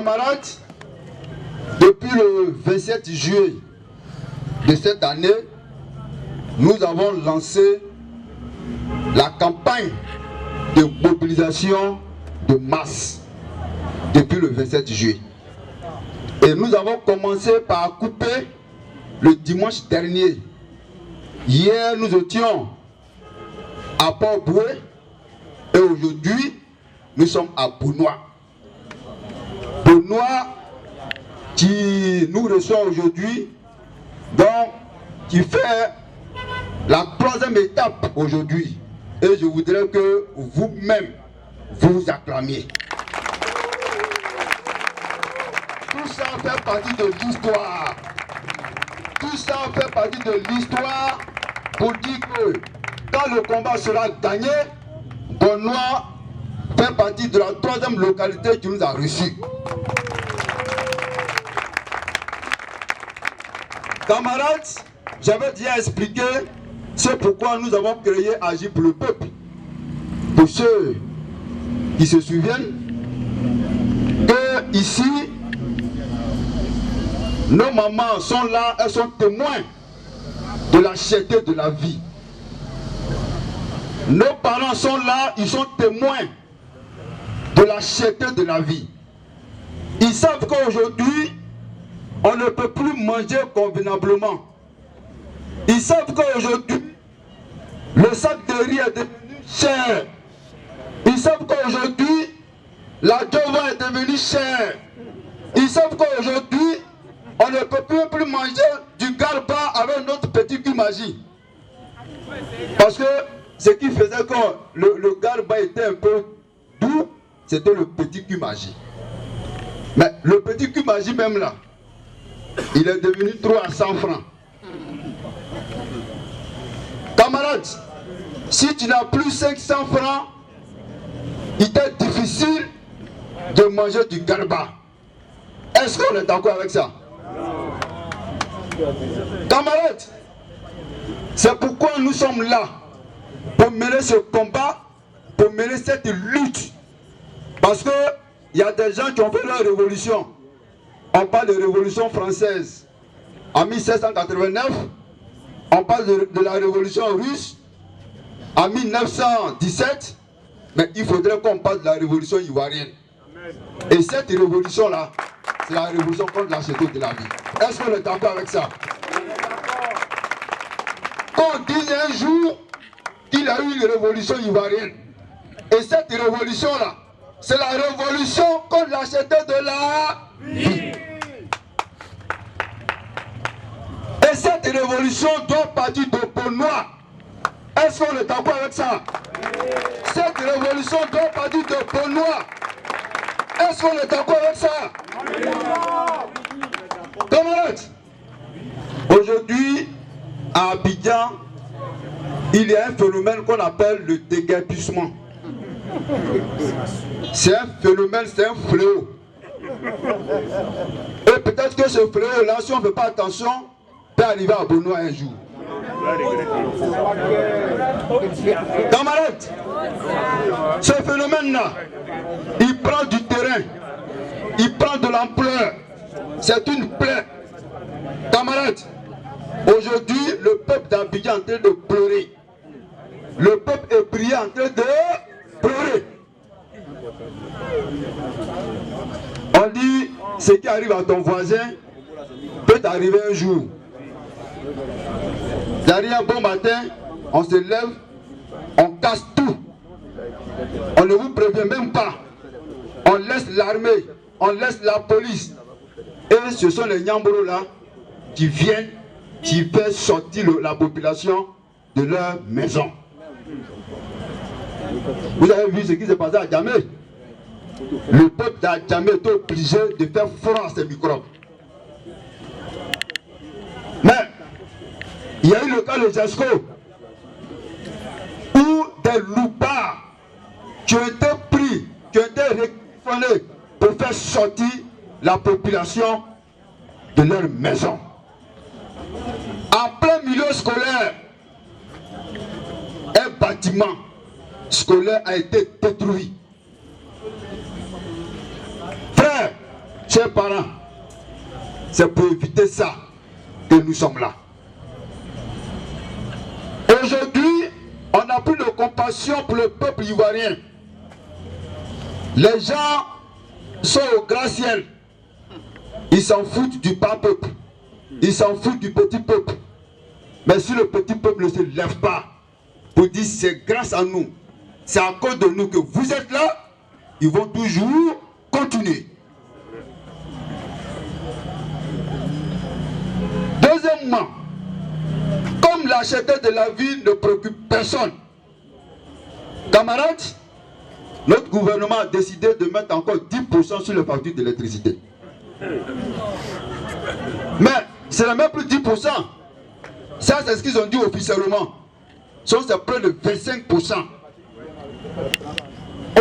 Camarades, depuis le 27 juillet de cette année, nous avons lancé la campagne de mobilisation de masse depuis le 27 juillet. Et nous avons commencé par couper le dimanche dernier. Hier, nous étions à Port-Boué et aujourd'hui, nous sommes à Bounois. Bounois qui nous reçoit aujourd'hui, donc qui fait la troisième étape aujourd'hui. Et je voudrais que vous-même, vous acclamiez. Tout ça fait partie de l'histoire. Tout ça fait partie de l'histoire pour dire que quand le combat sera gagné, Bounois fait partie de la troisième localité qui nous a reçus. Camarades, j'avais déjà expliqué c'est pourquoi nous avons créé Agir pour le peuple. Pour ceux qui se souviennent que ici, nos mamans sont là, elles sont témoins de la cherté de la vie. Nos parents sont là, ils sont témoins de la cherté de la vie. Ils savent qu'aujourd'hui, on ne peut plus manger convenablement. Ils savent qu'aujourd'hui, le sac de riz est devenu cher. Ils savent qu'aujourd'hui, la jova est devenue chère. Ils savent qu'aujourd'hui, on ne peut plus manger du garba avec notre petit cul magie. Parce que ce qui faisait que le garba était un peu doux, c'était le petit cul magie. Mais le petit cul magie même là, il est devenu 300 francs. Camarades, si tu n'as plus 500 francs, il t'est difficile de manger du garba. Est-ce qu'on est d'accord avec ça? Camarades, c'est pourquoi nous sommes là, pour mener ce combat, pour mener cette lutte. Parce que il y a des gens qui ont fait la révolution. On parle de révolution française en 1789. On parle de la révolution russe en 1917. Mais il faudrait qu'on parle de la révolution ivoirienne. Et cette révolution-là, c'est la révolution contre la cherté de la vie. Est-ce qu'on est d'accord avec ça? Qu'on dise un jour qu'il y a eu une révolution ivoirienne. Et cette révolution-là, c'est la révolution contre la cherté de la vie. Et cette révolution doit partir de Bounois. Est-ce qu'on est d'accord avec ça? Cette révolution doit partir de Bounois. Est-ce qu'on est d'accord avec ça? Camarades, aujourd'hui, à Abidjan, il y a un phénomène qu'on appelle le déguerpissement. C'est un phénomène, c'est un fléau. Et peut-être que ce fléau-là, si on ne fait pas attention, peut arriver à Bounois un jour. Camarades, ce phénomène-là, il prend du terrain, il prend de l'ampleur. C'est une plaie. Camarades, aujourd'hui, le peuple d'Abidjan est en train de pleurer. Le peuple est prié en train de pleurer. On dit, ce qui arrive à ton voisin peut arriver un jour. J'arrive un bon matin, on se lève, on casse tout. On ne vous prévient même pas. On laisse l'armée, on laisse la police. Et ce sont les Nyambros là qui viennent, qui font sortir la population de leur maison. Vous avez vu ce qui s'est passé à Djamé? Le peuple d'Adjamé est obligé de faire front à ces microbes. Mais il y a eu le cas de Jasco où des loupards qui ont été pris, qui ont été réquisitionnés pour faire sortir la population de leur maison. En plein milieu scolaire, un bâtiment scolaire a été détruit. Frère, Chers parents, c'est pour éviter ça que nous sommes là. Aujourd'hui, on n'a plus de compassion pour le peuple ivoirien. Les gens sont au grand ciel. Ils s'en foutent du bas peuple. Ils s'en foutent du petit peuple. Mais si le petit peuple ne se lève pas pour dire c'est grâce à nous, c'est à cause de nous que vous êtes là, ils vont toujours continuer. Deuxièmement, comme la cherté de la vie ne préoccupe personne, camarades, notre gouvernement a décidé de mettre encore 10% sur les factures d'électricité. Mais ce n'est même plus 10%. Ça, c'est ce qu'ils ont dit officiellement. C'est près de 25%.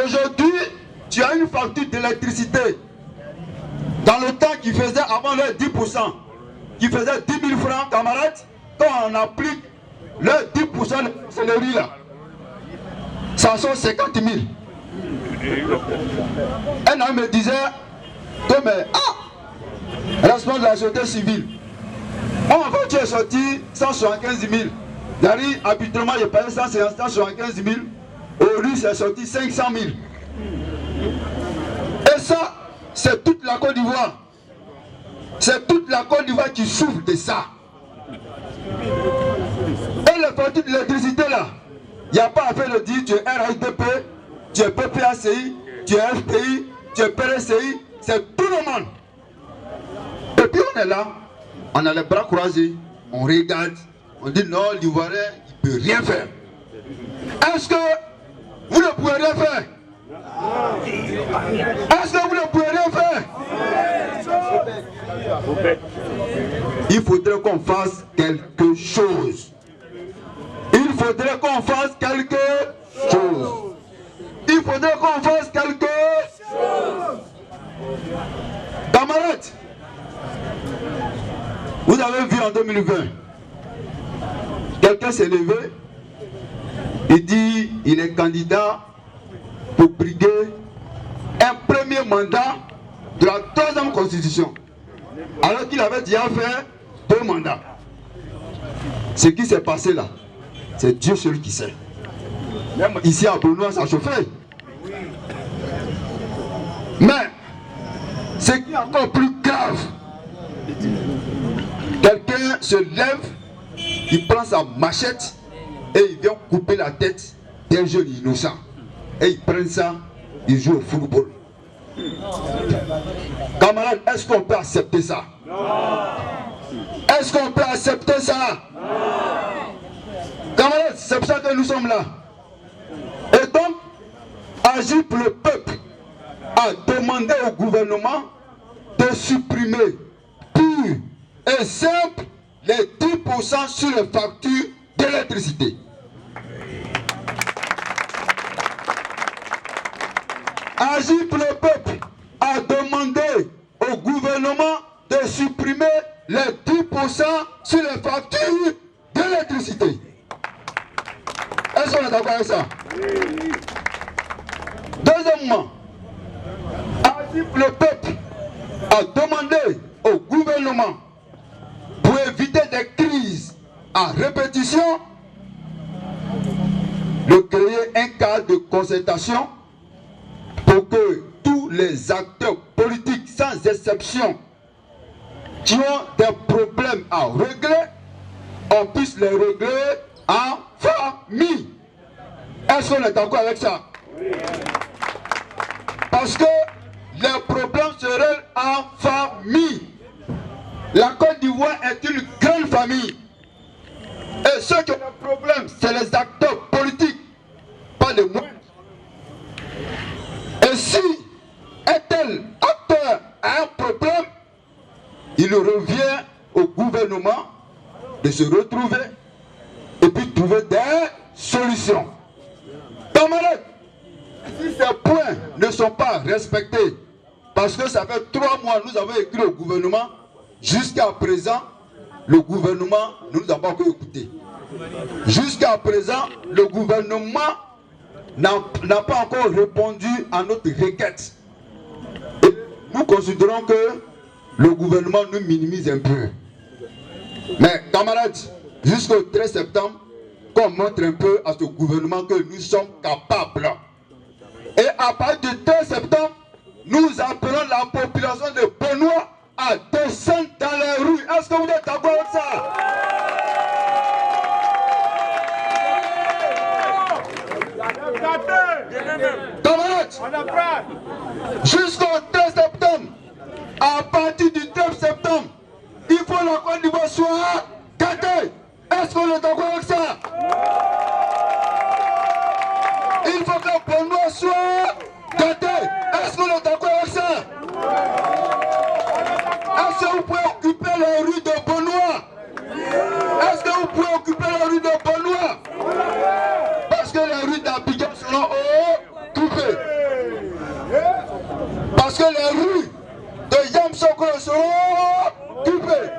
Aujourd'hui, tu as une facture d'électricité dans le temps qui faisait avant les 10%, qui faisait 10 000 francs, camarades, quand on applique les 10% de céleri là, ça sont 50 000. Un homme me disait que mais responsable de la société civile, en fait tu es sorti 175 000. Dari, habituellement il payait 175 000. Au lui c'est sorti 500 000. Et ça, c'est toute la Côte d'Ivoire. C'est toute la Côte d'Ivoire qui souffre de ça. Et les factures d'électricité là, il n'y a pas à faire de dire tu es RHDP, tu es PPACI, tu es FPI, tu es PRCI, c'est tout le monde. Et puis on est là, on a les bras croisés, on regarde, on dit non, l'Ivoirien, il ne peut rien faire. Est-ce que vous ne pouvez rien faire? Est-ce que vous ne pouvez rien faire? Il faudrait qu'on fasse quelque chose. Il faudrait qu'on fasse quelque chose. Il faudrait qu'on fasse quelque chose. Camarades, vous avez vu en 2020, quelqu'un s'est levé, il dit il est candidat pour briguer un premier mandat de la 3e constitution, alors qu'il avait déjà fait 2 mandats. Ce qui s'est passé là, c'est Dieu seul qui sait. Même ici à Benoît, ça chauffait. Mais ce qui est encore plus grave, quelqu'un se lève, il prend sa machette et il vient couper la tête d'un jeune innocent. Et ils prennent ça, ils jouent au football. Camarades, est-ce qu'on peut accepter ça? Est-ce qu'on peut accepter ça? Camarades, c'est pour ça que nous sommes là. Et donc, agir pour le peuple a demandé au gouvernement de supprimer pur et simple les 10% sur les factures d'électricité. Agir pour le peuple a demandé au gouvernement de supprimer les 10% sur les factures d'électricité. Est-ce qu'on est d'accord avec ça? Deuxièmement, agir pour le peuple a demandé au gouvernement, pour éviter des crises à répétition, de créer un cadre de concertation pour que tous les acteurs politiques, sans exception, qui ont des problèmes à régler, on puisse les régler en famille. Est-ce qu'on est d'accord avec ça? Parce que les problèmes se règlent en famille. La Côte d'Ivoire est une grande famille. Et ceux qui ont des problèmes, c'est les acteurs politiques, pas les moindres. Et si un tel acteur a un problème, il revient au gouvernement de se retrouver et puis trouver des solutions. Camarades, si ces points ne sont pas respectés, parce que ça fait 3 mois nous avons écrit au gouvernement, jusqu'à présent, le gouvernement ne nous a pas encore écoutés. Jusqu'à présent, le gouvernement n'a pas encore répondu à notre requête. Et nous considérons que le gouvernement nous minimise un peu. Mais camarades, jusqu'au 13 septembre, qu'on montre un peu à ce gouvernement que nous sommes capables. Et à partir du 13 septembre, nous appelons la population de Benoît à descendre dans les rues. Est-ce que vous êtes d'accord avec ça? Camarades, jusqu'au 13 septembre, à partir du 13 septembre, il faut la Côte d'Ivoire soit gâtée. Est-ce qu'on est d'accord avec ça? Il faut que Benoît soit gâté. Est-ce qu'on est d'accord avec ça? Est-ce que vous pouvez occuper les rues de Benoît? Est-ce que vous pouvez occuper les rues de Benoît? Parce que les rues d'Abidjan seront occupées. Parce que les rues de Yamsokro seront occupées.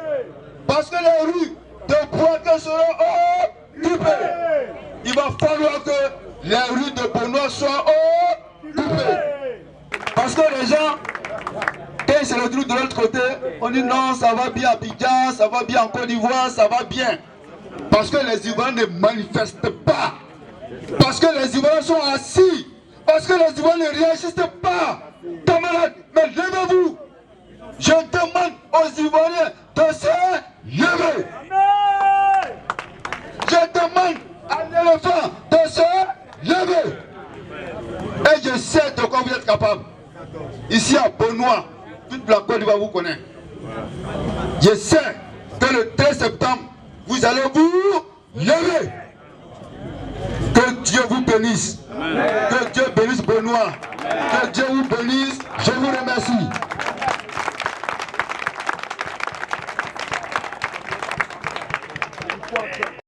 Parce que les rues de Boaké seront occupées. Il va falloir que les rues de Benoît soient occupées. Parce que les gens, quand ils se retrouvent de l'autre côté, on dit non, ça va bien à Abidjan, ça va bien en Côte d'Ivoire, ça va bien. Parce que les Ivoiriens ne manifestent pas. Parce que les Ivoiriens sont assis. Parce que les Ivoiriens ne réagissent pas. Camarades, mais levez-vous. Je demande aux Ivoiriens de se lever. Je demande à l'éléphant de se lever. Et je sais de quoi vous êtes capable. Ici à Benoît, toute la Côte d'Ivoire vous connaît. Je sais que le 13 septembre, vous allez vous lever. Que Dieu vous bénisse. Que Dieu bénisse Benoît. Que Dieu vous bénisse. Je vous remercie.